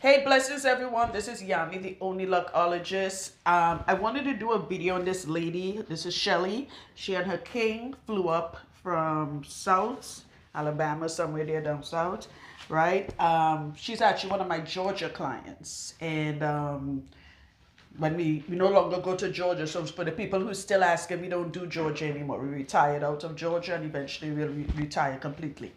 Hey, blessings everyone. This is Yami, the only luckologist. I wanted to do a video on this lady. This is Shelly. She and her king flew up from South Alabama, somewhere there down south, right? She's actually one of my Georgia clients. And when we no longer go to Georgia, so for the people who still asking, we don't do Georgia anymore. We retired out of Georgia and eventually we'll retire completely.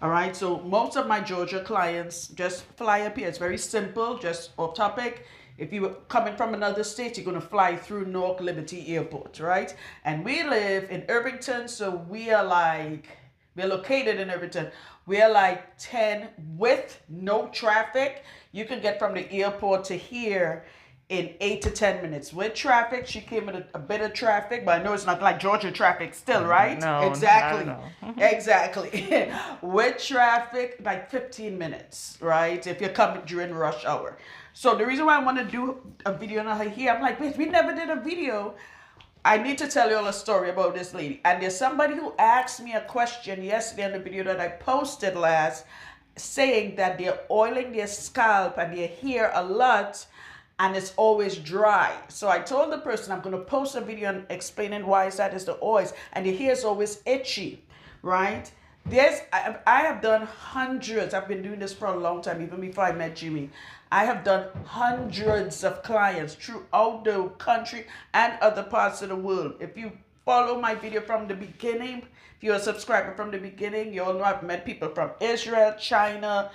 All right, so most of my Georgia clients just fly up here. It's very simple, just off topic. If you were coming from another state, you're going to fly through Newark Liberty Airport, right? And we live in Irvington, so we're located in Irvington. We're like 10 with no traffic. You can get from the airport to here in 8 to 10 minutes. With traffic, she came with a bit of traffic, but I know it's not like Georgia traffic still, right? No, exactly. not at all. Exactly. With traffic, like 15 minutes, right? If you're coming during rush hour. So the reason why I want to do a video on her here, I'm like, wait, we never did a video. I need to tell you all a story about this lady. And there's somebody who asked me a question yesterday on the video that I posted last, saying that they're oiling their scalp and their hair a lot, and it's always dry. So I told the person I'm going to post a video and explaining why that is the oils, and the hair is always itchy, right? I have done hundreds. I've been doing this for a long time, even before I met Jimmy. I have done hundreds of clients throughout the country and other parts of the world. If you follow my video from the beginning, if you're a subscriber from the beginning, you all know I've met people from Israel, China,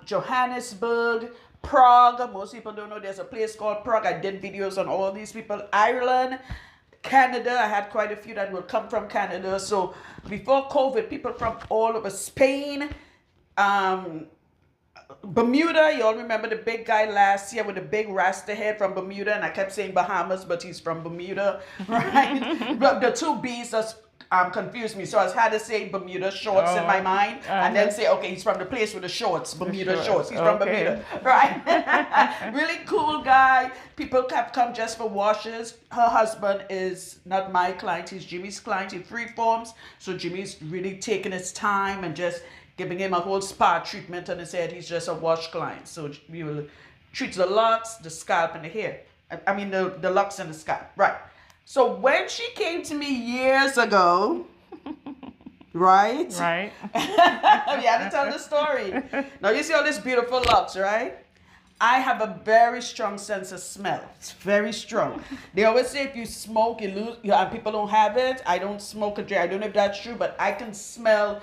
Johannesburg, Prague. Most people don't know there's a place called Prague. I did videos on all these people. Ireland, Canada. I had quite a few that would come from Canada. So before COVID, people from all over Spain, Bermuda. You all remember the big guy last year with the big rasta head from Bermuda, and I kept saying Bahamas, but he's from Bermuda, right? But the two B's just confused me, so I had to say Bermuda shorts in my mind, and then say, okay, he's from the place with the shorts, Bermuda shorts. He's from Bermuda, right? Really cool guy. People have come just for washes. Her husband is not my client; he's Jimmy's client. He free forms, so Jimmy's really taking his time and just giving him a whole spa treatment on his head. He's just a wash client, so we will treat the locks, the scalp, and the hair. I mean the locks and the scalp, right? So when she came to me years ago, right? Right. We had to tell the story. Now you see all these beautiful locks, right? I have a very strong sense of smell. It's very strong. They always say if you smoke, you lose. And people don't have it. I don't smoke a J. I don't know if that's true, but I can smell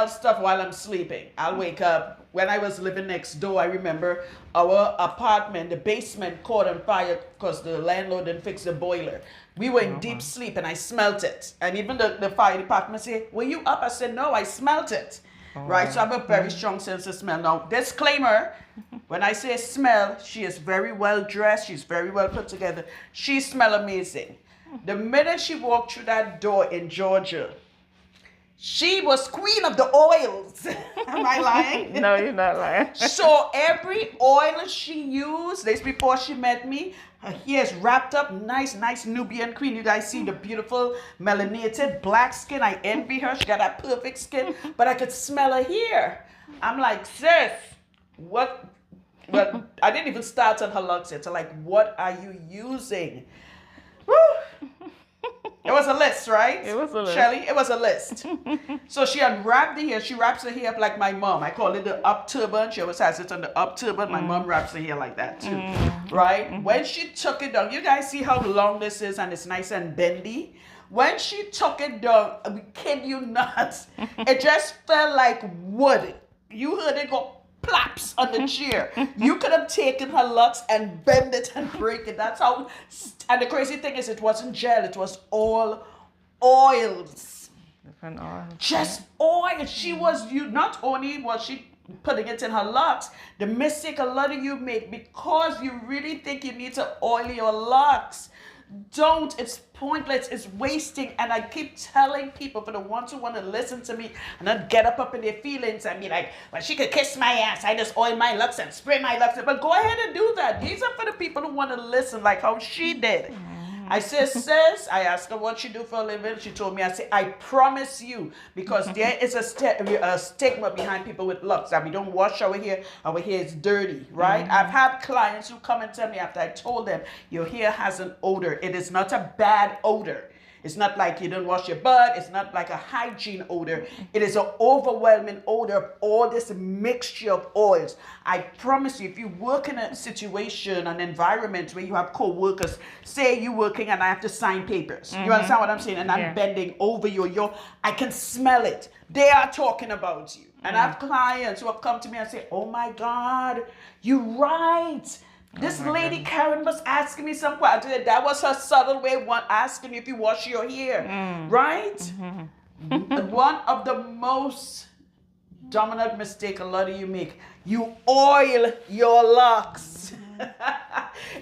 stuff while I'm sleeping. I'll wake up. When I was living next door, I remember our apartment, the basement caught on fire because the landlord didn't fix the boiler. We were in deep sleep and I smelt it. And even the fire department said, were you up? I said, no, I smelt it. Right? So I have a very strong sense of smell. Now, disclaimer, when I say smell, she is very well dressed. She's very well put together. She smells amazing. The minute she walked through that door in Georgia, she was queen of the oils. Am I lying? No, you're not lying. So every oil she used, this before she met me, her hair is wrapped up, nice Nubian queen. You guys see the beautiful melanated black skin. I envy her. She got that perfect skin, but I could smell her hair. I'm like, sis, what? Well, I didn't even start on her locks yet. So like, what are you using? Woo! It was a list, right? It was a list. Shelly, it was a list. So she unwrapped the hair. She wraps her hair up like my mom. I call it the up turban. She always has it on the up turban. My mom wraps her hair like that too, right? When she took it down, you guys see how long this is and it's nice and bendy? When she took it down, we kid you not, it just felt like wood. You heard it go plaps on the chair. You could have taken her locks and bend it and break it. That's how. And the crazy thing is, it wasn't gel. It was all oils. Different oils. Just oil. She was. You not only was she putting it in her locks, the mistake a lot of you make because you really think you need to oil your locks. Don't. It's pointless. It's wasting. And I keep telling people, for the ones who want to listen to me and not get up in their feelings and be like, well, she could kiss my ass. I just oil my locks and spray my locks. But go ahead and do that. These are for the people who want to listen like how she did. I say, sis, I asked her what she do for a living. She told me, I say, I promise you, because there is a stigma behind people with locks that we don't wash our hair is dirty, right? I've had clients who come and tell me after I told them, your hair has an odor. It is not a bad odor. It's not like you don't wash your butt. It's not like a hygiene odor. It is an overwhelming odor of all this mixture of oils. I promise you, if you work in a situation, an environment where you have co-workers, say you're working and I have to sign papers. You understand what I'm saying? And I'm bending over I can smell it. They are talking about you. And I have clients who have come to me and say, oh my God, you're right. This lady Karen was asking me some questions. That was her subtle way of asking you if you wash your hair, right? One of the most dominant mistake a lot of you make, you oil your locks.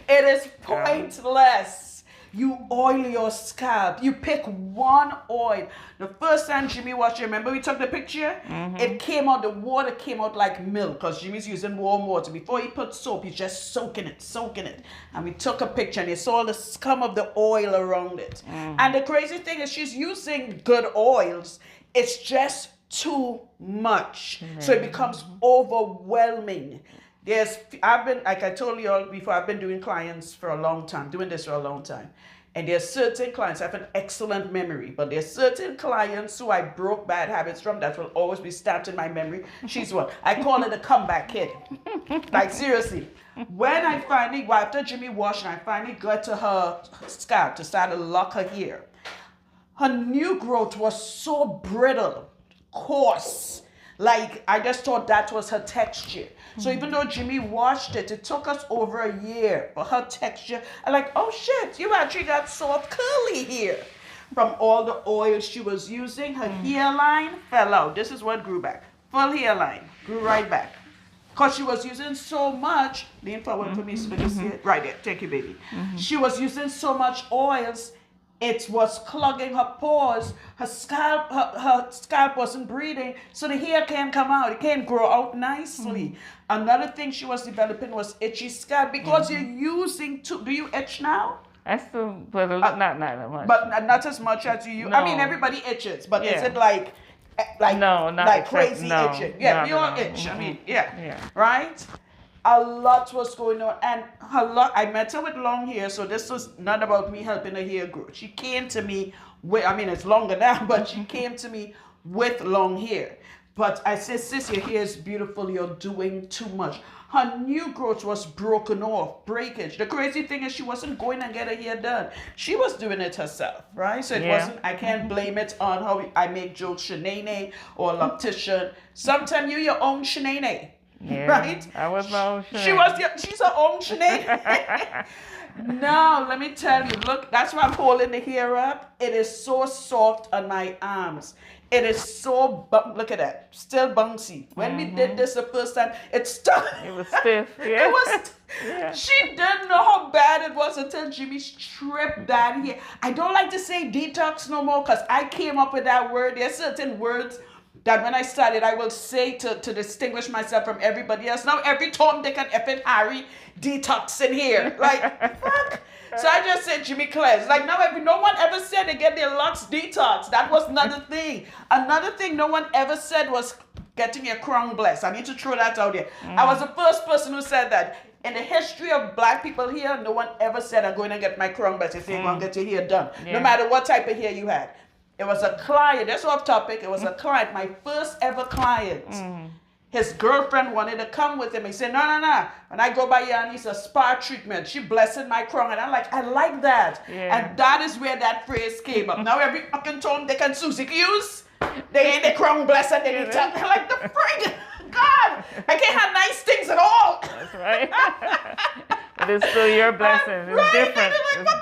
It is pointless. You oil your scalp. You pick one oil. The first time Jimmy washed it, remember we took the picture? It came out, the water came out like milk because Jimmy's using warm water. Before he put soap, he's just soaking it. And we took a picture and you saw the scum of the oil around it. And the crazy thing is she's using good oils. It's just too much. So it becomes overwhelming. I've been, like I told you all before, I've been doing clients for a long time, doing this for a long time. And there's certain clients, I have an excellent memory, but there's certain clients who I broke bad habits from that will always be stamped in my memory. She's one. I call it a comeback kid. Like seriously. When I finally, after Jimmy washed and I finally got to her scalp to start to lock her hair, her new growth was so brittle, coarse. Like, I just thought that was her texture. So even though Jimmy washed it, it took us over a year for her texture. I'm like, oh shit, you actually got soft curly hair. From all the oils she was using, her hairline fell out. This is what grew back. Full hairline, grew right back. Because she was using so much, lean forward for me so you can see it. Right there, thank you, baby. She was using so much oils, it was clogging her pores. Her scalp wasn't breathing, so the hair can't come out. It can't grow out nicely. Another thing she was developing was itchy scalp because you're using do you itch now? I still, but not that much. But not as much as you. No. I mean, everybody itches, but is it like no, not like crazy no, itching? Yeah, we all itch. I mean, right? A lot was going on, and I met her with long hair, so this was not about me helping her hair grow. She came to me with, I mean, it's longer now, but she came to me with long hair. But I said, sis, your hair is beautiful, you're doing too much. Her new growth was broken off, breakage. The crazy thing is she wasn't going and get her hair done. She was doing it herself, right? So it wasn't, I can't blame it on how I make jokes, Shanae or Loctician. Sometimes you're your own Shanae. Yeah, right? I was my own Shanae. She's her own Shanae. No, let me tell you, look, that's why I'm holding the hair up. It is so soft on my arms. It is so, look at that, still bouncy. When we did this the first time, it stuck. It was stiff, yeah. It was, she didn't know how bad it was until Jimmy stripped that hair. I don't like to say detox no more because I came up with that word. There's certain words that when I started, I will say to distinguish myself from everybody else. Now every Tom, Dick, and effing Harry detox in here. Like, fuck. So I just said Jimmy Claire's. Like, now no one ever said they get their locks detox. That was another thing. Another thing no one ever said was getting your crown blessed. I need to throw that out there. I was the first person who said that. In the history of black people here, no one ever said, I'm going to get my crown blessed. They say, you're going to get your hair done. No matter what type of hair you had. It was a client, that's off topic, it was a client, my first ever client. His girlfriend wanted to come with him. He said, no. When I go by Yanni, it's a spa treatment. She blessed my crown. And I'm like, I like that. And that is where that phrase came up. Now every fucking Tom, Dick, and Susie use, they ain't the crown blessed. And they tell me, like, the frig. God, I can't have nice things at all. That's right. But it's still your blessing. It's different. Like, it's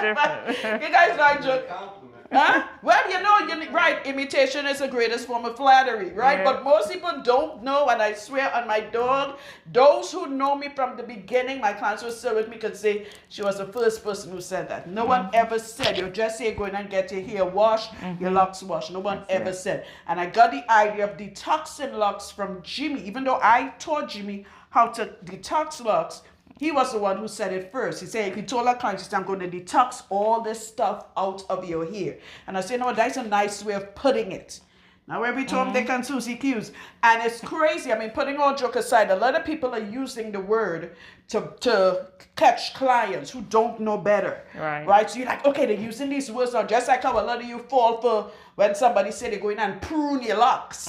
different. It's different. You guys not joking. Huh? Well, you're right. Imitation is the greatest form of flattery, right? But most people don't know, and I swear on my dog, those who know me from the beginning, my clients who are still with me could say she was the first person who said that. No one ever said, you just say go in and get your hair washed, your locks washed. No one ever said. And I got the idea of detoxing locks from Jimmy, even though I taught Jimmy how to detox locks. He was the one who said it first. He said, he told our clients, he said, I'm going to detox all this stuff out of your hair. And I said, no, that's a nice way of putting it. Now, every time they can Susie Q's. And it's crazy. I mean, putting all joke aside, a lot of people are using the word to catch clients who don't know better. Right? So you're like, okay, they're using these words. Or just like how a lot of you fall for when somebody say they're going and prune your locks.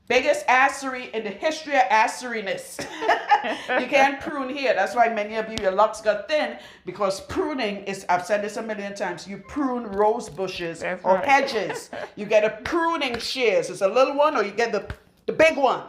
Biggest assery in the history of asseriness. You can't prune here. That's why many of you, your locks got thin, because pruning is, I've said this a million times, you prune rose bushes or hedges. You get a pruning shears. It's a little one, or you get the big one.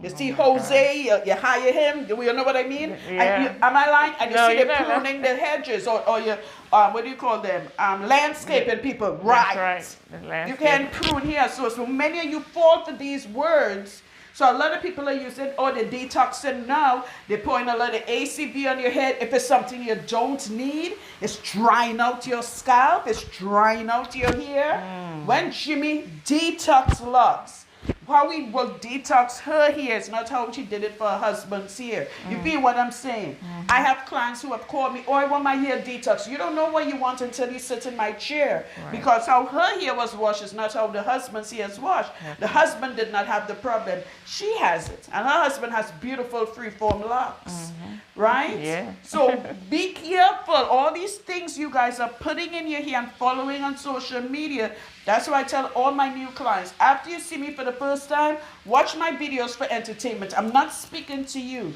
You see Jose, you hire him. Do you know what I mean? Yeah. Am I lying? And you No, see you're them not. pruning the hedges, or you, what do you call them? Landscaping people. That's right. You can't prune here. So many of you fall for these words. So a lot of people are using, the detoxing now. They're pouring a lot of ACV on your head. If it's something you don't need, it's drying out your scalp. It's drying out your hair. When Jimmy detox locks, how we will detox her hair is not how she did it for her husband's hair. You feel what I'm saying? I have clients who have called me, I want my hair detox. You don't know what you want until you sit in my chair. Because how her hair was washed is not how the husband's hair is washed. The husband did not have the problem. She has it. And her husband has beautiful freeform locks. Right? Yeah. So be careful. All these things you guys are putting in your hair and following on social media. That's why I tell all my new clients, after you see me for the first time, watch my videos for entertainment. I'm not speaking to you.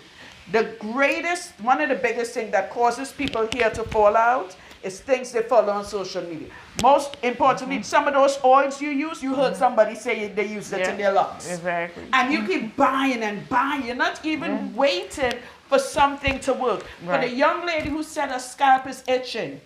One of the biggest things that causes people here to fall out is things they follow on social media. Most importantly, some of those oils you use, you heard somebody say they use it in their locks. Exactly. And you keep buying and buying. You're not even waiting for something to work. For the young lady who said her scalp is itching,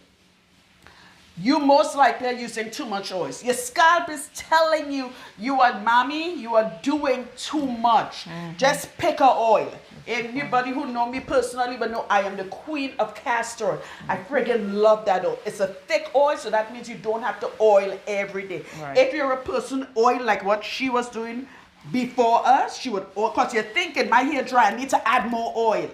you most likely are using too much oil. Your scalp is telling you, you are doing too much. Just pick a oil. Anybody who know me personally will know I am the queen of castor oil. I friggin' love that oil. It's a thick oil, so that means you don't have to oil every day. If you're a person oil like what she was doing before us, she would oil, because you're thinking, my hair dry, I need to add more oil.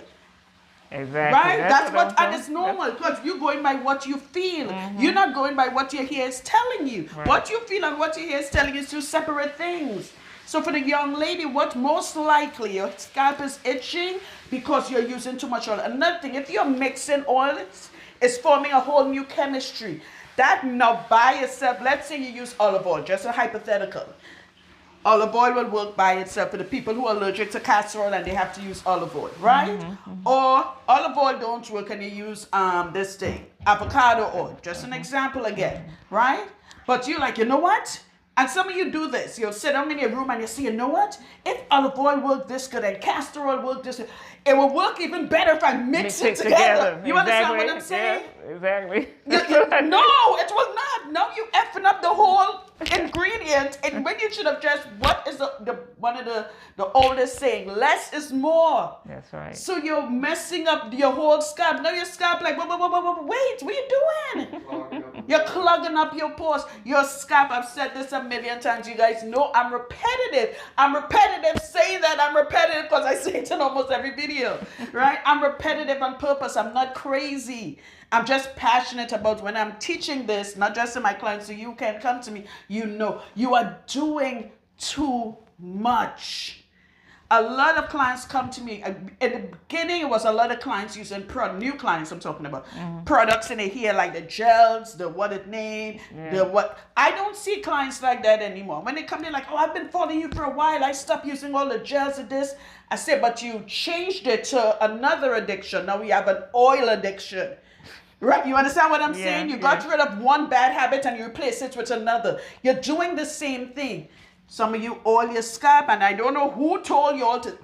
Exactly. Right? And it's normal, because you're going by what you feel. You're not going by what your hair is telling you. What you feel and what your hair is telling you is two separate things. So for the young lady, what most likely your scalp is itching because you're using too much oil. Another thing, if you're mixing oils, it's forming a whole new chemistry. That now by itself, let's say you use olive oil, just a hypothetical. Olive oil will work by itself for the people who are allergic to castor oil and they have to use olive oil, right? Or olive oil don't work and you use this thing, avocado oil. Just an example again, right? But you're like, you know what? And some of you do this. You'll sit down in your room and you say, you know what? If olive oil worked this good and castor oil worked this good, it will work even better if I mix it together. You understand what I'm saying? Yeah, exactly. No, it was not. Now you effing up the whole ingredient. And when you should have just, what is one of the oldest saying? Less is more. That's right. So you're messing up your whole scalp. Now your scalp like, wait, what are you doing? You're clogging up your pores. Your scalp, I've said this a million times. You guys know I'm repetitive. I'm repetitive saying that I'm repetitive because I say it in almost every video, right? I'm repetitive on purpose. I'm not crazy. I'm just passionate about when I'm teaching this, not just to my clients, so you can come to me. You know, you are doing too much. A lot of clients come to me. In the beginning, it was a lot of clients using new clients I'm talking about. Products in the hair, like the gels, the what it name, the what. I don't see clients like that anymore. When they come in like, oh, I've been following you for a while. I stopped using all the gels and this. I said, but you changed it to another addiction. Now we have an oil addiction. Right? You understand what I'm saying? You got rid of one bad habit and you replace it with another. You're doing the same thing. Some of you oil your scalp, and I don't know who told you all to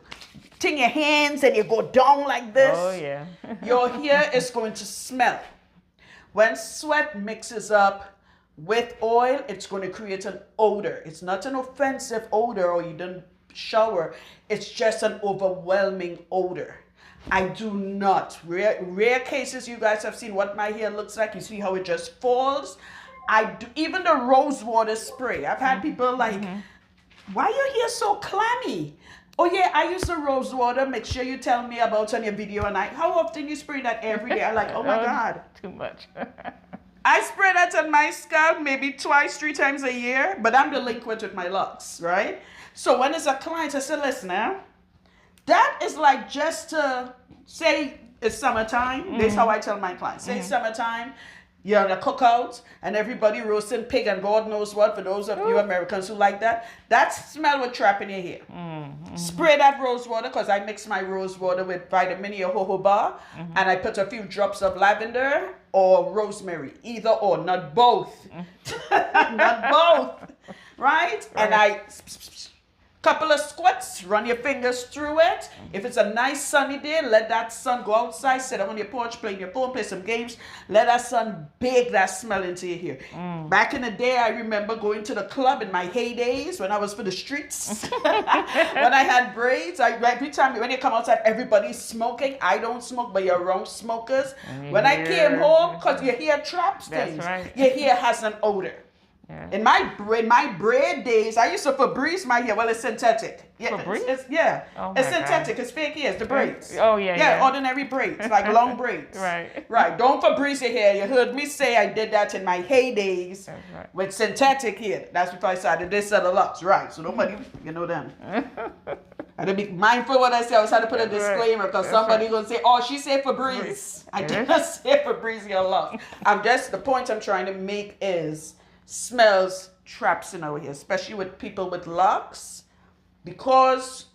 ting your hands and you go down like this. Oh, yeah. Your hair is going to smell. When sweat mixes up with oil, it's going to create an odor. It's not an offensive odor or you didn't shower. It's just an overwhelming odor. I do not. Rare cases you guys have seen what my hair looks like. You see how it just falls. I do, even the rose water spray. I've had people like, why your hair so clammy? Oh yeah, I use the rose water. Make sure you tell me about on your video. And how often you spray that every day? I'm like, oh my God. Too much. I spray that on my scalp maybe twice, 3 times a year, but I'm delinquent with my Locs, right? So when it's a client, I say, listen now, that is like just to say it's summertime. This is how I tell my clients. Say it's summertime, you're on a cookout, and everybody roasting pig and God knows what, for those of you Americans who like that. That smell will trap in your hair. Spray that rose water, because I mix my rose water with vitamin E or jojoba, and I put a few drops of lavender or rosemary, either or, not both. Not both, right? And I couple of squirts, run your fingers through it. If it's a nice sunny day, let that sun go outside, sit on your porch, play your phone, play some games. Let that sun bake that smell into your hair. Back in the day, I remember going to the club in my heydays when I was for the streets. When I had braids, every time when you come outside, everybody's smoking. I don't smoke, but you're around smokers. When I came home, because your hair traps things, your hair has an odor. Yeah. In my braid days, I used to Febreze my hair. Well, it's synthetic. Yeah, Febreze? It's synthetic. It's fake hair. It's the braids. Oh yeah. Yeah. Ordinary braids, like long braids. Right. Right. Don't Febreze your hair. You heard me say I did that in my heydays with synthetic hair. That's before I started this other Locs. Right. So nobody, you know them. I had to be mindful what I say. I always had to put a disclaimer, because somebody gonna say, "Oh, she said Febreze." I didn't say Febreze your Locs. The point I'm trying to make is, smells traps in our hair, especially with people with Locs, because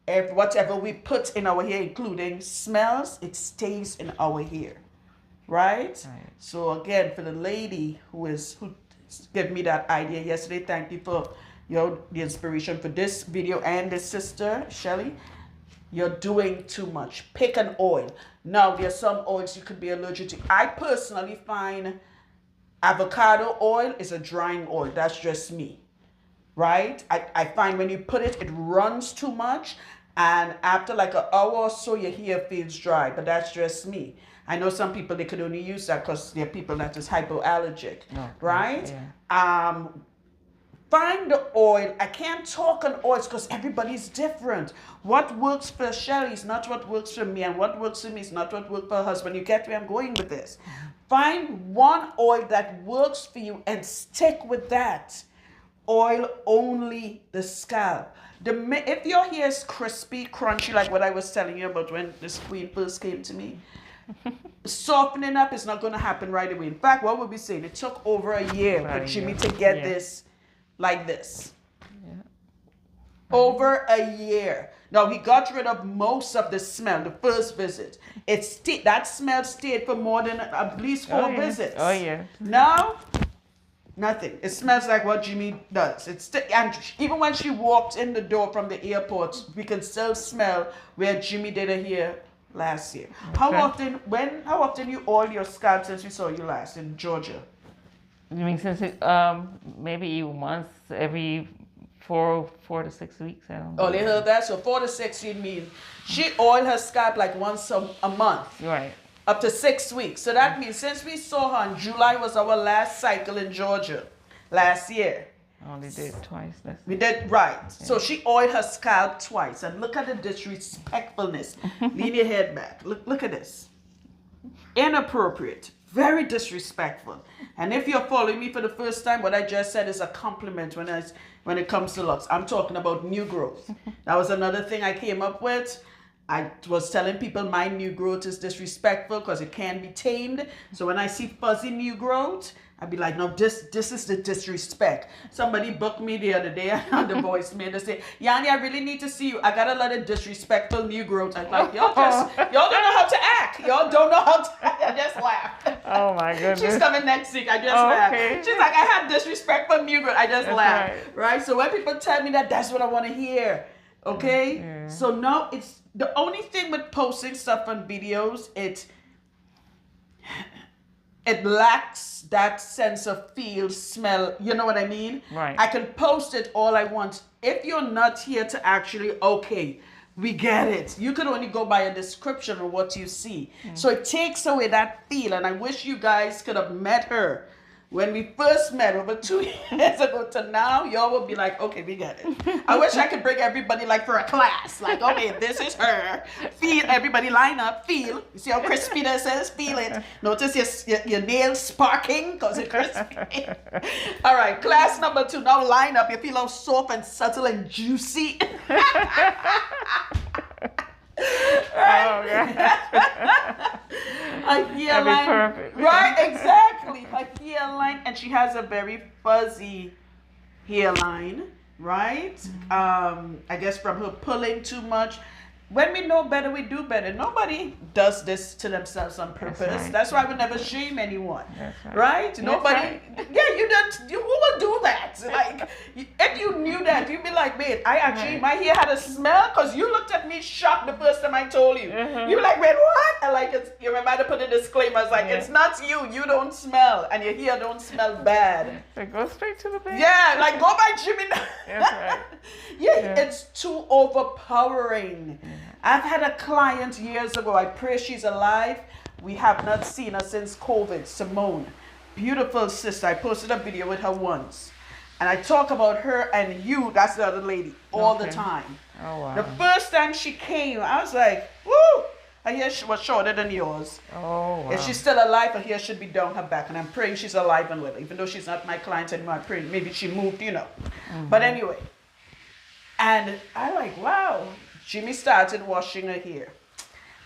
if whatever we put in our hair, including smells, it stays in our hair, right? So again, for the lady who gave me that idea yesterday, thank you for the inspiration for this video, and this sister Shelly. You're doing too much. Pick an oil. Now there's some oils you could be allergic to. I personally find avocado oil is a drying oil. That's just me, right? I find when you put it, it runs too much, and after like an hour or so, your hair feels dry, but that's just me. I know some people, they could only use that because they're people that is hypoallergic, right? Yeah. Find the oil. I can't talk on oils because everybody's different. What works for Shelly is not what works for me, and what works for me is not what works for her husband. You get where I'm going with this. Find one oil that works for you and stick with that. Oil only the scalp. If your hair is crispy, crunchy, like what I was telling you about when this queen first came to me, softening up is not going to happen right away. In fact, what would we say? It took over a year for Jimmy to get this like this. Over a year. Now, he got rid of most of the smell the first visit. That smell stayed for more than at least 4 visits. Oh, yeah. Now, nothing. It smells like what Jimmy does. And even when she walked in the door from the airport, we can still smell where Jimmy did her hair last year. How often you oil your scalp since we saw you last in Georgia? You mean since maybe once every 4 to 6 weeks? I don't know. Oh, they heard that? So 4 to 6, you mean she oiled her scalp like once a month. Right. Up to 6 weeks. So that means since we saw her in July was our last cycle in Georgia last year. Only did twice. We did, right. Yeah. So she oiled her scalp twice. And look at the disrespectfulness. Lean your head back. Look at this. Inappropriate. Very disrespectful. And if you're following me for the first time, what I just said is a compliment when it comes to Locs. I'm talking about new growth. That was another thing I came up with. I was telling people my new growth is disrespectful because it can be tamed. So when I see fuzzy new growth, I'd be like, no, this is the disrespect. Somebody booked me the other day on the voicemail. They say, Yanni, I really need to see you. I got a lot of disrespectful new growth. I'm like, y'all don't know how to act. Y'all don't know how to act. I just laugh. Oh my goodness. She's coming next week. I just laugh. She's like, I have disrespectful new growth. I just laugh. Right? So when people tell me that, that's what I want to hear. Okay? Yeah. So no, it's the only thing with posting stuff on videos, it lacks that sense of feel, smell, you know what I mean? Right. I can post it all I want. If you're not here to actually, okay, we get it. You could only go by a description of what you see. So it takes away that feel. And I wish you guys could have met her when we first met over 2 years ago to now, y'all will be like, okay, we get it. I wish I could bring everybody like for a class. Like, okay, this is her. Feel, everybody line up, feel. You see how crispy this is? Feel it. Notice your nails sparking because it's crispy. All right, class number 2. Now line up. You feel how soft and subtle and juicy. Oh, yeah. A hairline, perfect. right? Exactly. A hairline, and she has a very fuzzy hairline, right? I guess from her pulling too much. When we know better, we do better. Nobody does this to themselves on purpose. That's why we never shame anyone, right? Nobody. Yeah, you don't. Who will do that? Like, if you knew that, you'd be like, "Wait, I actually my hair had a smell," because you looked at me shocked the first time I told you. You were like, "Wait, what?" And like, you remember to put a disclaimer. It's like, it's not you. You don't smell, and your hair don't smell bad. So go straight to the base. Yeah, like go by Jimmy. That's right. Yeah, it's too overpowering. I've had a client years ago, I pray she's alive. We have not seen her since COVID, Simone. Beautiful sister. I posted a video with her once. And I talk about her and you, that's the other lady, all the time. Oh, wow. The first time she came, I was like, woo! Her hair was shorter than yours. Oh, wow. If she's still alive, her hair should be down her back. And I'm praying she's alive and well. Even though she's not my client anymore, I'm praying maybe she moved, you know. But anyway. And I'm like, wow. Jimmy started washing her hair.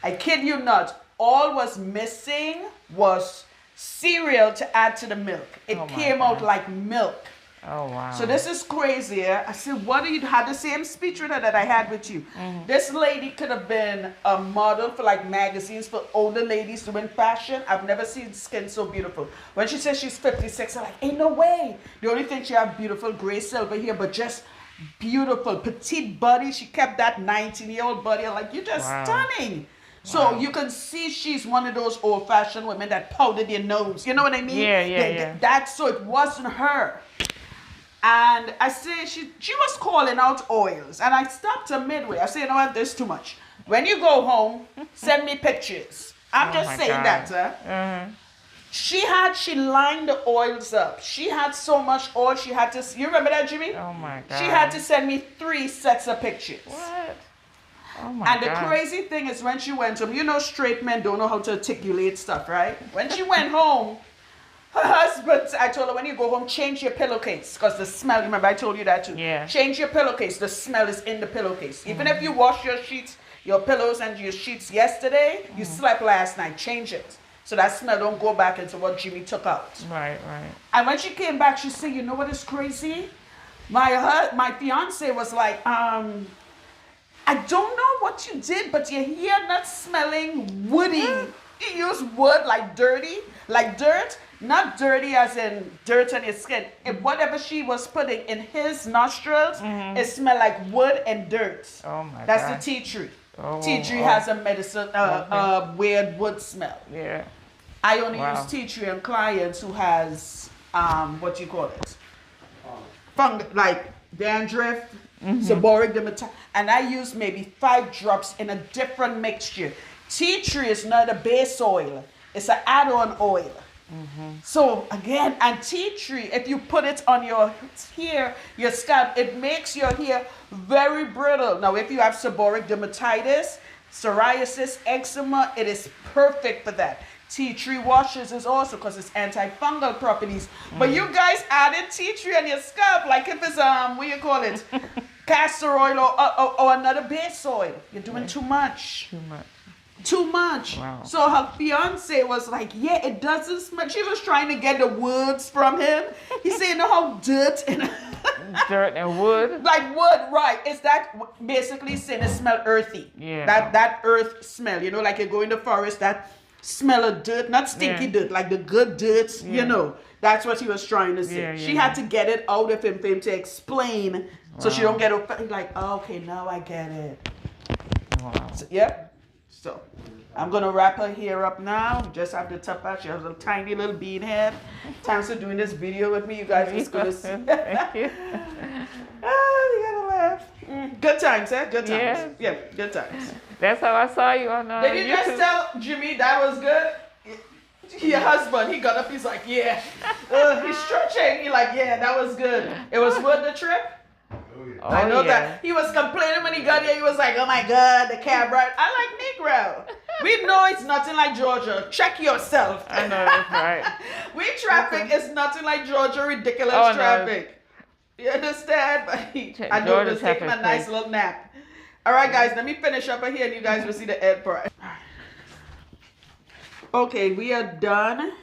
I kid you not. All was missing was cereal to add to the milk. It came out like milk. Oh, wow. So this is crazy. I said, what do you had the same speech with her that I had with you? This lady could have been a model for like magazines for older ladies doing fashion. I've never seen skin so beautiful. When she says she's 56, I'm like, ain't no way. The only thing she had beautiful gray silver hair, but just beautiful petite body. She kept that 19-year-old body. I'm like, you're just stunning. So you can see she's one of those old-fashioned women that powdered their nose. You know what I mean? Yeah. That's so it wasn't her. And I say she was calling out oils, and I stopped her midway. I say, you know what, there's too much. When you go home, send me pictures. I'm just saying that, sir. She lined the oils up. She had so much oil, she had to, you remember that, Jimmy? Oh my God. She had to send me 3 sets of pictures. What? Oh my God. And the crazy thing is when she went home, you know straight men don't know how to articulate stuff, right? When she went home, her husband, I told her, when you go home, change your pillowcase. Because the smell, remember I told you that too. Yeah. Change your pillowcase. The smell is in the pillowcase. Even if you wash your sheets, your pillows and your sheets yesterday, you slept last night, change it. So that smell don't go back into what Jimmy took out. Right. And when she came back, she said, you know what is crazy? My fiance was like, I don't know what you did, but your hair not smelling woody. He used wood like dirty, like dirt. Not dirty as in dirt on your skin. If whatever she was putting in his nostrils, it smelled like wood and dirt. Oh my God. That's the tea tree. Oh, Tea tree has a medicine, weird wood smell. Yeah. I only use tea tree on clients who has, what do you call it? Like dandruff, seborrheic dermatitis. And I use maybe 5 drops in a different mixture. Tea tree is not a base oil. It's an add-on oil. So again, and tea tree, if you put it on your hair, your scalp, it makes your hair very brittle. Now, if you have seborrheic dermatitis, psoriasis, eczema, it is perfect for that. Tea tree washes is also because it's antifungal properties. But you guys added tea tree on your scalp, like if it's what you call it, castor oil or another base oil. You're doing too much. Too much. Wow. So her fiance was like, yeah, it doesn't smell. She was trying to get the words from him. He said, you know how dirt and dirt and wood? Like wood, right. It's that basically saying it smell earthy. Yeah. That earth smell, you know, like you go in the forest, that smell of dirt, not stinky dirt, like the good dirt, you know. That's what he was trying to say. She had to get it out of him for him to explain so she don't get like, oh, okay, now I get it. Wow. So, yep. So, I'm going to wrap her hair up now. Just have the top out. She has a tiny little bead head. Thanks for doing this video with me. You guys just going to see. Thank you. You got to laugh. Good times, eh? Good times. Yeah, good times. That's how I saw you on Did you YouTube. just tell Jimmy that was good? Your husband, he got up, he's like, yeah. He's stretching. He like, yeah, that was good. It was worth the trip. Oh, I know yeah. that. He was complaining when he got here. He was like, oh my God, the cab ride. I like Negro. We know it's nothing like Georgia. Check yourself. I know, that's right. We traffic is nothing like Georgia ridiculous Oh, no. traffic. You understand? But I know Georgia just taking a traffic, nice please. little nap. All right, guys, let me finish up here and you guys will see the end part. Okay, we are done.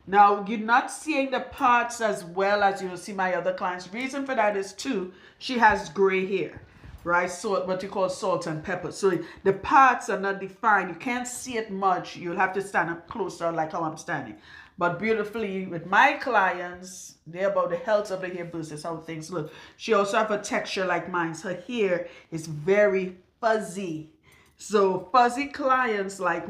Now, you're not seeing the parts as well as you'll see my other clients. Reason for that is, too, she has gray hair, right? So what you call salt and pepper. So the parts are not defined. You can't see it much. You'll have to stand up closer like how I'm standing. But beautifully, with my clients, they're about the health of the hair versus how things look. She also have a texture like mine. Her hair is very fuzzy. So fuzzy clients like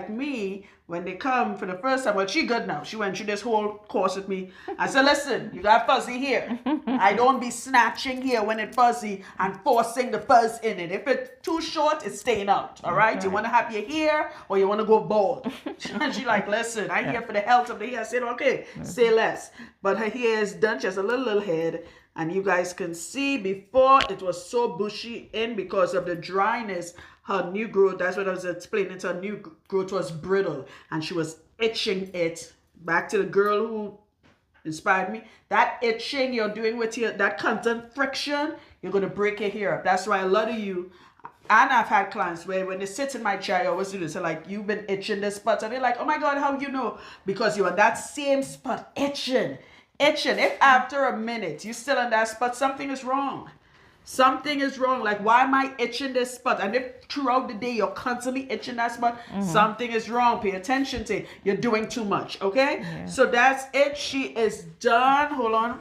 me, when they come for the first time, well, she good now. She went through this whole course with me. I said, listen, you got fuzzy hair. I don't be snatching hair when it's fuzzy and forcing the fuzz in it. If it's too short, it's staying out. All right? You want to have your hair or you want to go bald? And she like, listen, I here for the health of the hair. I said, okay, say less. But her hair is done. She has a little head. And you guys can see before it was so bushy in because of the dryness. Her new growth, that's what I was explaining, her new growth was brittle and she was itching it. Back to the girl who inspired me. That itching you're doing with your, that constant friction, you're going to break your hair up. That's why a lot of you, and I've had clients where when they sit in my chair, I always do this. They're like, you've been itching this spot. And they're like, oh my God, how you know? Because you're on that same spot itching. If after a minute you're still on that spot, something is wrong. Something is wrong. Like, why am I itching this spot? And if throughout the day you're constantly itching that spot, something is wrong. Pay attention to it. You're doing too much. Okay? Yeah. So that's it. She is done. Hold on.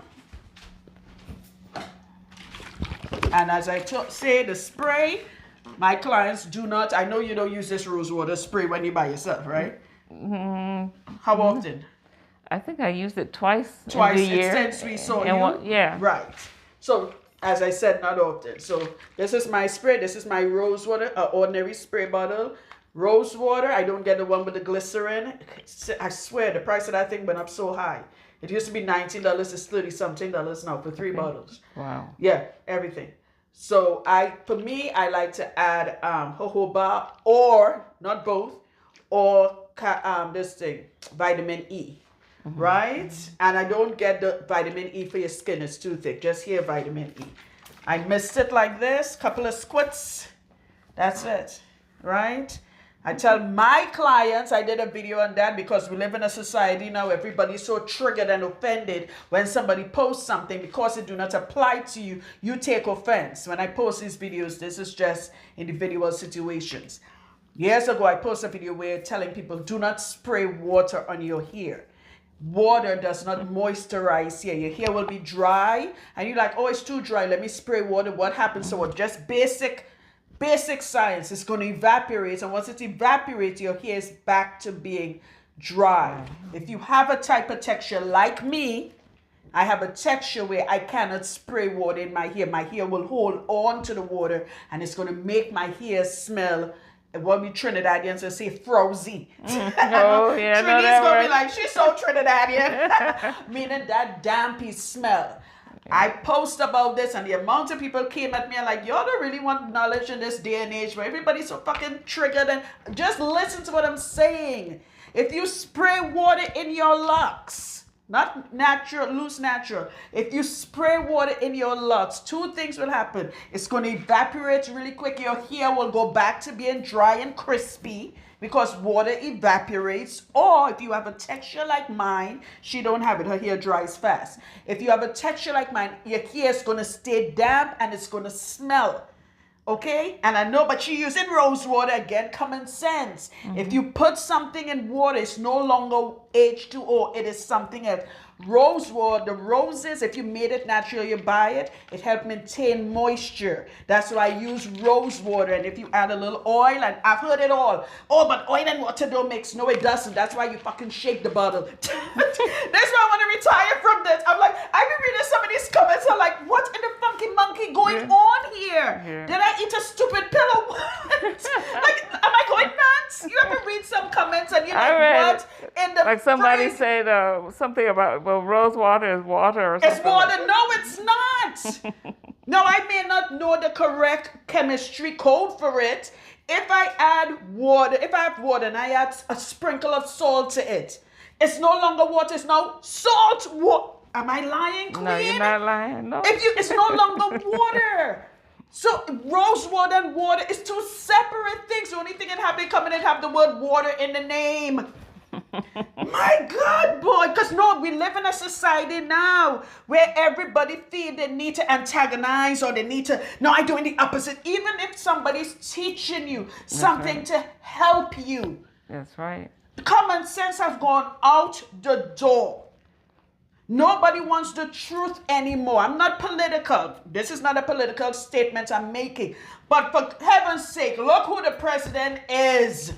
And as I say, the spray, my clients do not. I know you don't use this rose water spray when you're by yourself, right? How often? I think I used it twice in Twice. the year. Since we saw And you. yeah. Right. So, as I said, not often. So this is my spray. This is my rose water, ordinary spray bottle. Rose water. I don't get the one with the glycerin. I swear the price of that thing went up so high. It used to be $19. It's $30-something now for 3 bottles. Wow. Yeah, everything. So for me, I like to add jojoba or not both, or this thing, vitamin E. Right? And I don't get the vitamin E for your skin. It's too thick. Just here, vitamin E. I mixed it like this. Couple of squirts. That's it. Right? I tell my clients, I did a video on that because we live in a society now, everybody's so triggered and offended when somebody posts something because it do not apply to you. You take offense. When I post these videos, this is just individual situations. Years ago, I posted a video where telling people, do not spray water on your hair. Water does not moisturize hair. Your hair will be dry. And you're like, oh, it's too dry. Let me spray water. What happens? So just basic science. It's going to evaporate. And once it evaporates, your hair is back to being dry. If you have a type of texture like me, I have a texture where I cannot spray water in my hair. My hair will hold on to the water. And it's going to make my hair smell, what we Trinidadians will say, frowsy. Oh, yeah. Trinity's going to be like, she's so Trinidadian. Meaning that dampy smell. I post about this and the amount of people came at me and like, y'all don't really want knowledge in this day and age where everybody's so fucking triggered. And just listen to what I'm saying. If you spray water in your locks, not natural, loose natural. If you spray water in your locks, 2 things will happen. It's going to evaporate really quick. Your hair will go back to being dry and crispy because water evaporates. Or if you have a texture like mine, she don't have it. Her hair dries fast. If you have a texture like mine, your hair is going to stay damp and it's going to smell. Okay? And I know, but you're using rose water again, common sense. If you put something in water, it's no longer H2O, it is something else. Rose water, the roses, if you made it natural, you buy it, it helps maintain moisture. That's why I use rose water. And if you add a little oil, and I've heard it all. Oh, but oil and water don't mix. No, it doesn't. That's why you fucking shake the bottle. That's why I want to retire from this. I'm like, I've been reading some of these comments. I'm like, what in the funky monkey going on here? Yeah. Did I eat a stupid pillow? Like, am I going nuts? You ever read some comments and you're I like, read what in the like somebody frig? said something about, well, rose water is water or something. It's water. No, it's not. No, I may not know the correct chemistry code for it. If I add water, if I have water and I add a sprinkle of salt to it, it's no longer water, it's now salt water. Am I lying, Queen? No, you're not lying. No. It's no longer water. So rose water and water is two separate things. The only thing it have, they come in and have the word water in the name. My God, boy, because no, we live in a society now where everybody feel they need to antagonize or they need to, no, I'm doing the opposite. Even if somebody's teaching you something to help you. That's right. Common sense has gone out the door. Nobody wants the truth anymore. I'm not political. This is not a political statement I'm making. But for heaven's sake, look who the president is.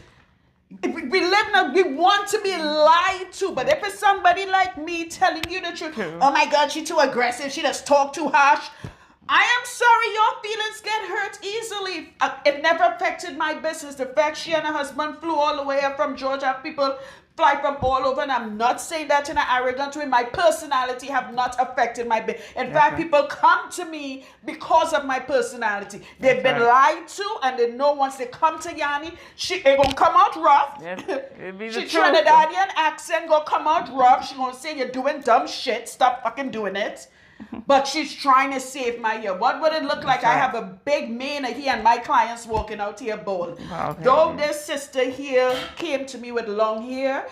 We live now, we want to be lied to, but if it's somebody like me telling you the truth, oh my God, she's too aggressive, she just talk too harsh. I am sorry, your feelings get hurt easily. It never affected my business. The fact she and her husband flew all the way up from Georgia, people fly from all over, and I'm not saying that in an arrogant way. My personality have not affected my business. In fact, people come to me because of my personality. They've been lied to, and they know once they come to Yanni, she ain't gonna come out rough. She Trinidadian accent gonna come out rough. She gonna say, you're doing dumb shit. Stop fucking doing it. But she's trying to save my hair. What would it look like? I have a big mane here and my clients walking out here bald. Though this sister here came to me with long hair,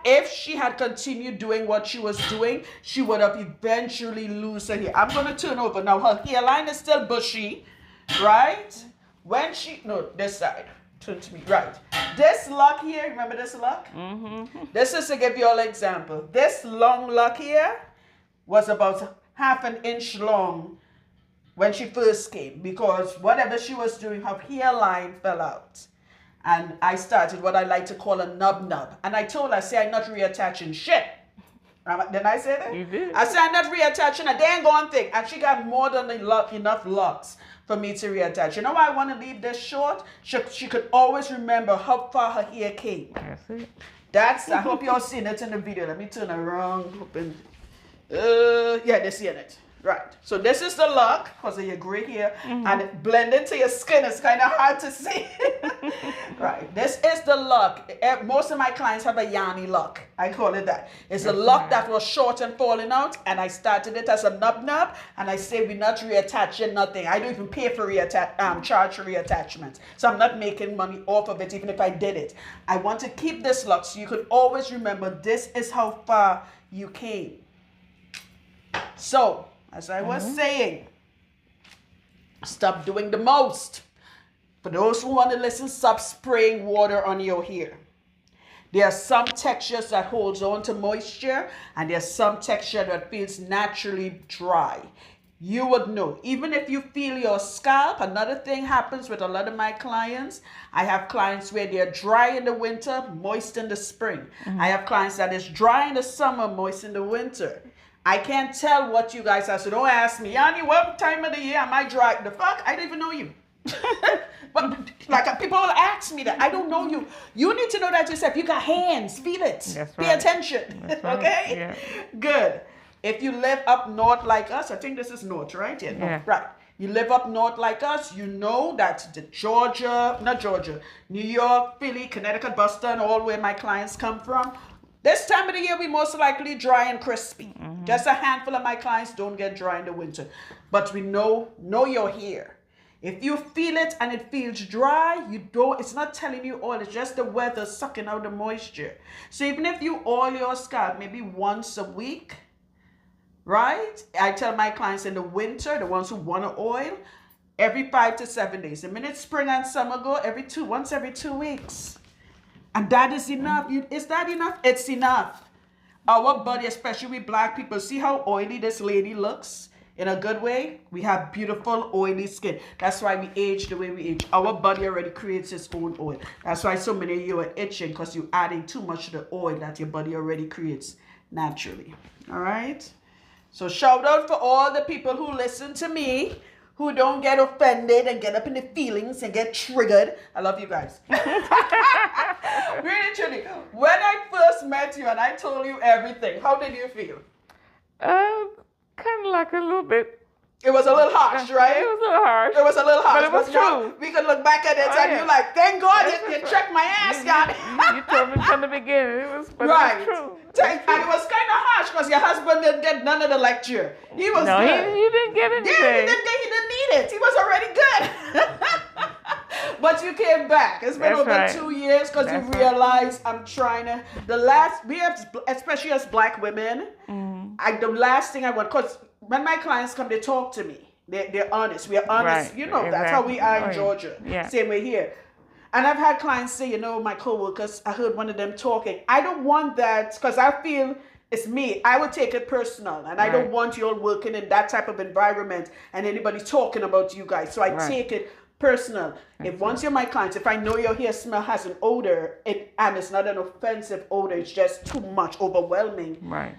if she had continued doing what she was doing, she would have eventually lost her hair. I'm going to turn over. Now, her hairline is still bushy, right? When she, no, this side. Turn to me, right. This lock here, remember this lock? This is to give you all an example. This long lock here was about half an inch long when she first came, because whatever she was doing, her hairline fell out. And I started what I like to call a nub. And I told her, I said, I'm not reattaching shit. Didn't I say that? You did. I said, I'm not reattaching a dang on thing. And she got more than enough locks for me to reattach. You know why I want to leave this short? She could always remember how far her hair came. That's it. I hope y'all seen it in the video. Let me turn around. Yeah, they're seeing it. Right. So this is the lock because of your gray hair, and it blend into your skin. It's kind of hard to see. Right. This is the lock. Most of my clients have a Yanni lock. I call it that. It's a lock that was short and falling out, and I started it as a nub, and I say we're not reattaching nothing. I don't even pay for charge for reattachments. So I'm not making money off of it, even if I did it. I want to keep this lock so you could always remember this is how far you came. So, as I was saying, stop doing the most. For those who want to listen, stop spraying water on your hair. There are some textures that holds on to moisture, and there's some texture that feels naturally dry. You would know. Even if you feel your scalp, another thing happens with a lot of my clients. I have clients where they're dry in the winter, moist in the spring. I have clients that is dry in the summer, moist in the winter. I can't tell what you guys are. So don't ask me, Yanni, what time of the year am I dry? The fuck? I don't even know you. But like people will ask me that. I don't know you. You need to know that yourself. You got hands. Feel it. That's Pay right. attention. That's right. Okay? Yeah. Good. If you live up north like us, I think this is north, right? Yeah. Yeah. Right. You live up north like us, you know that the New York, Philly, Connecticut, Boston, all where my clients come from, this time of the year, we most likely dry and crispy. Just a handful of my clients don't get dry in the winter. But we know your hair. If you feel it and it feels dry, it's not telling you oil, it's just the weather sucking out the moisture. So even if you oil your scalp maybe once a week, right? I tell my clients in the winter, the ones who want to oil, every 5 to 7 days. The minute spring and summer go, once every 2 weeks. And that is enough. Is that enough? It's enough. Our body, especially we black people, see how oily this lady looks? In a good way, we have beautiful oily skin. That's why we age the way we age. Our body already creates its own oil. That's why so many of you are itching, because you're adding too much of the oil that your body already creates naturally. All right? So shout out for all the people who listen to me, who don't get offended and get up in the feelings and get triggered. I love you guys. Really, truly. When I first met you and I told you everything, how did you feel? Kind of like a little bit. It was a little harsh, right? It was a little harsh. It was a little harsh. But it was now true. we can look back at it and you're like, thank God you checked my ass, God. You told me from the beginning. It was Right. It was true. And it was kind of harsh because your husband didn't get none of the lecture. He was No, good. he didn't get anything. Yeah, he didn't need it. He was already good. But you came back. It's been That's over right. 2 years because you That's right. realized I'm trying to. We have, especially as black women, the last thing I want, because when my clients come, they talk to me. They're honest. We are honest. Right. You know, that's how we are in Right. Georgia. Yeah. Same way here. And I've had clients say, my coworkers, I heard one of them talking. I don't want that because I feel it's me. I would take it personal. And I don't Right. want you all working in that type of environment and anybody talking about you guys. So I take it personal. If once you're my client, if I know your hair smell has an odor, and it's not an offensive odor, it's just too much, overwhelming. Right.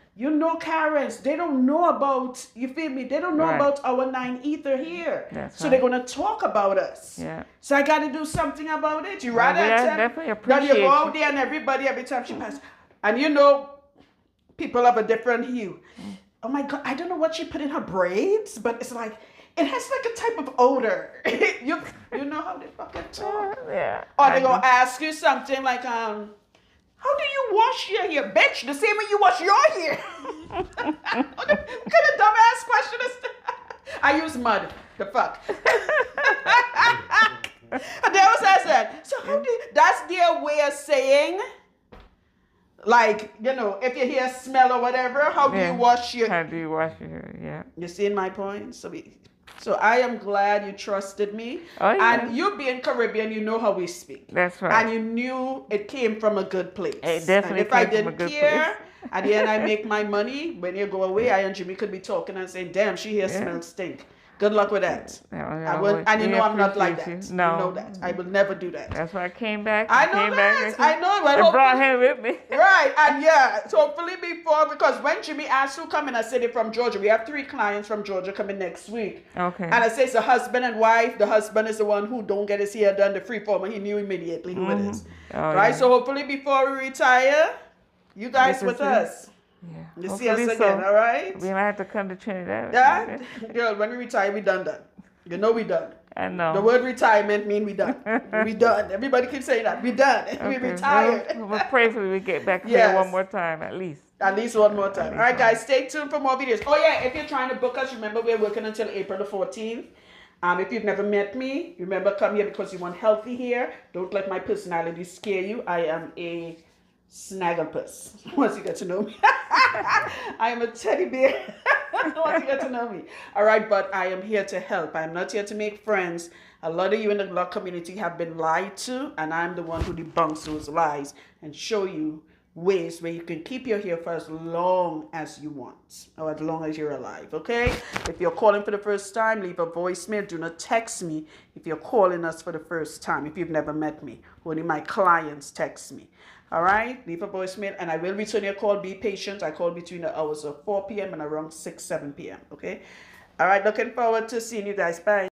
Karens, they don't know about, you feel me? They don't know Right. about our 9 ether here. That's so right. they're going to talk about us. Yeah. So I got to do something about it. You rather I than definitely you appreciate go out you. there and everybody, every time she passes, and people have a different hue. Oh my God, I don't know what she put in her braids, but it's like, it has like a type of odor. you know how they fucking talk. Yeah. Or they're going to ask you something like, how do you wash your hair? Bitch, the same way you wash your hair. What kind of dumbass question is that? I use mud. The fuck? And they always ask that. So that's their way of saying, like, if your hair smell or whatever, how do you wash your How do you wash your hair? Yeah. You see my point? So I am glad you trusted me. Oh, yeah. And you being Caribbean, you know how we speak. That's right. And you knew it came from a good place. It definitely and if came I from a didn't good care, place. at the end I make my money. When you go away, I and Jimmy could be talking and saying, damn, she here smells stink. Good luck with that. And you know I'm not like that. No. You know that. I will never do that. That's why I came back. I know that. I know. I brought him with me. Right. And so hopefully because when Jimmy asked who coming, I said they're from Georgia. We have 3 clients from Georgia coming next week. Okay. And I say it's a husband and wife. The husband is the one who don't get his hair done, the freeformer. He knew immediately who it is. Oh, right? Yeah. So hopefully before we retire, you guys with us. Yeah. You see us again, all right? We might have to come to Trinidad. Yeah? Girl, when we retire, we done. You know we done. I know. The word retirement mean we done. We done. Everybody keeps saying that. We done. Okay. We retired. We'll prayfully we get back here one more time at least. At least one more time. All right, guys, stay tuned for more videos. Oh, yeah, if you're trying to book us, remember we're working until April the 14th. If you've never met me, remember come here because you want healthy hair. Don't let my personality scare you. I am a snagglepuss. Once you get to know me. I am a teddy bear. Once you get to know me. All right, but I am here to help. I'm not here to make friends. A lot of you in the Locs community have been lied to, and I'm the one who debunks those lies and show you ways where you can keep your hair for as long as you want, or as long as you're alive, okay? If you're calling for the first time, leave a voicemail. Do not text me if you're calling us for the first time, if you've never met me. Only my clients text me. All right, leave a voicemail and I will return your call. Be patient. I call between the hours of 4 p.m. and around 6, 7 p.m. Okay. All right, looking forward to seeing you guys. Bye.